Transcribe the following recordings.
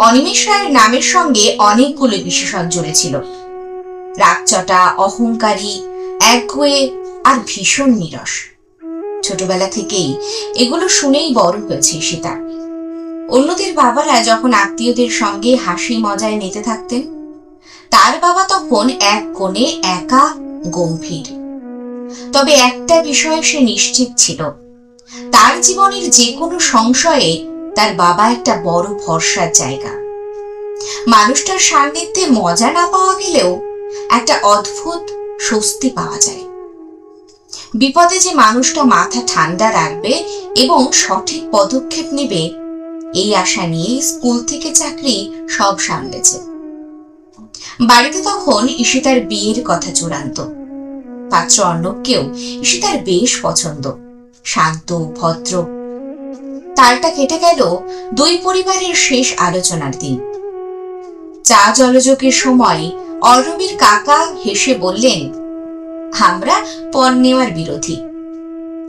অনিমেষ রায়ের নামের সঙ্গে অনেকগুলো বিশেষণ জুড়েছিল। রাগচটা, অহংকারী, একগুঁয়ে আর ভীষণ নিরস। ছোটবেলা থেকেই এগুলো শুনেই বড় হয়েছে সীতা। অন্যদের বাবারা যখন আত্মীয়দের সঙ্গে হাসি মজায় মেতে থাকতেন, তার বাবা তখন এক কোণে একা গম্ভীর। তবে একটা বিষয়ে সে নিশ্চিত ছিল, তার জীবনের যে কোনো সংশয়ে তার বাবা একটা বড় ভরসার জায়গা। মানুষটার সান্নিধ্যে মজা না পাওয়া গেলেও একটা অদ্ভুত স্বস্তি পাওয়া যায়। বিপদে যে মানুষটা মাথা ঠান্ডা রাখবে এবং সঠিক পদক্ষেপ নেবে, এই আশা নিয়ে স্কুল থেকে চাকরি সব সামলেছে। বাড়িতে তখন ঈশিতার বিয়ের কথা চূড়ান্ত। পাত্র অর্ণবকেও ঈশিতার বেশ পছন্দ, শান্ত ভদ্র। তালটা কেটে গেল দুই পরিবারের শেষ আলোচনার দিন। চা জলযোগের সময় অর্ণবের কাকা হেসে বললেন, আমরা পণ নেওয়ার বিরোধী,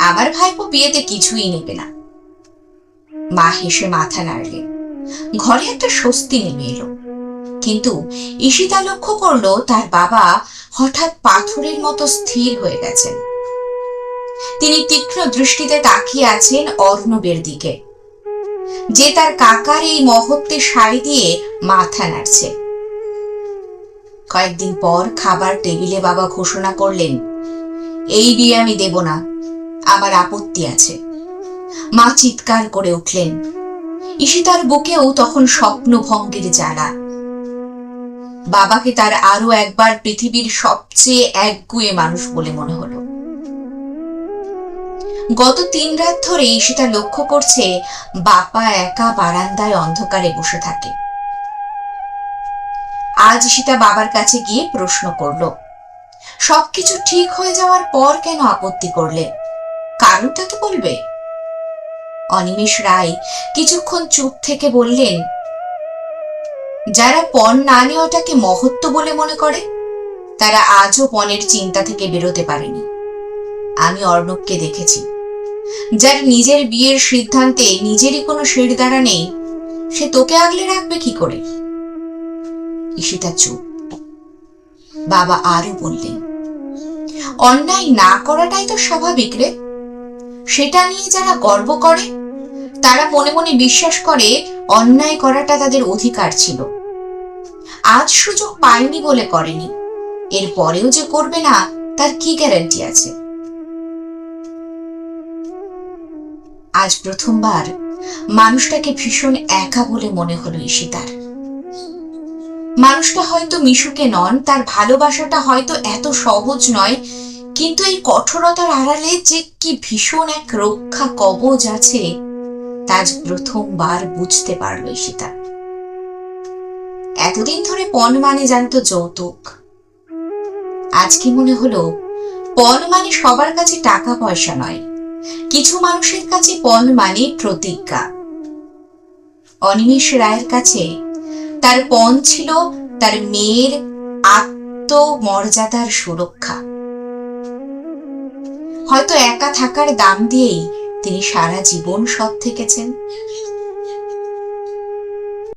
আমার ভাইপো বিয়েতে কিছুই নেবে না। মা হেসে মাথা নাড়লেন। ঘরে একটা স্বস্তি নেমে এলো। কিন্তু ঈশিতা লক্ষ্য করলো তার বাবা হঠাৎ পাথরের মতো স্থির হয়ে গেছেন। তিনি তীক্ষ্ণ দৃষ্টিতে তাকিয়ে আছেন অর্ণবের দিকে, যে তার কাকার এই মহত্বে সায় দিয়ে মাথা নাড়ছে। কয়েকদিন পর খাবার টেবিলে বাবা ঘোষণা করলেন, এই বিয়ে আমি দেব না, আমার আপত্তি আছে। মা চিৎকার করে উঠলেন। ঈশিতার বুকেও তখন স্বপ্নভঙ্গের জ্বালা। বাবাকে তার আরো একবার পৃথিবীর সবচেয়ে একগুঁয়ে মানুষ বলে মনে হলো। গত 3 রাত ধরে ঈশিতা লক্ষ্য করছে বাবা একা বারান্দায় অন্ধকারে বসে থাকে। আজ ঈশিতা বাবার কাছে গিয়ে প্রশ্ন করল, সবকিছু ঠিক হয়ে যাওয়ার পর কেন আপত্তি করলে? কারণটা তো বলবে। অনিমেষ রায় কিছুক্ষণ চুপ থেকে বললেন, যারা পণ না নেওয়াটাকে মহত্ব বলে মনে করে, তারা আজও পণের চিন্তা থেকে বেরোতে পারেনি। আমি অর্ণবকে দেখেছি, যার নিজের বিয়ের সিদ্ধান্তে নিজেরই কোনো শিরদাঁড়া নেই, সে তোকে আগলে রাখবে কি করে? ঈশিতা চুপ। বাবা আরো বললেন, অন্যায় না করাটাই তো স্বাভাবিক রে। সেটা নিয়ে যারা গর্ব করে, তারা মনে মনে বিশ্বাস করে অন্যায় করাটা তাদের অধিকার ছিল। আজ সুযোগ পায়নি বলে করেনি, এর পরেও যে করবে না তার কি গ্যারান্টি আছে? আজ প্রথমবার মানুষটাকে ভীষণ একা বলে মনে হলো ঈশিতার। মানুষটা হয়তো মিশুকে নন, তার ভালোবাসাটা হয়তো এত সহজ নয়, কিন্তু এই কঠোরতার আড়ালে যে কি ভীষণ এক রক্ষা কবচ আছে, তা আজ প্রথমবার বুঝতে পারল ঈশিতা। এতদিন ধরে পণ মানে জানতো যৌতুক। আজকে মনে হলো পণ মানে সবার কাছে টাকা পয়সা নয়, কিছু মানুষের কাছে পণ মানে প্রতিজ্ঞা। অনিমেষ রায়ের কাছে তার পণ ছিল তার মেয়ের আত্মমর্যাদার সুরক্ষা। হয়তো একা থাকার দাম দিয়েই তিনি সারা জীবন সৎ থেকেছেন।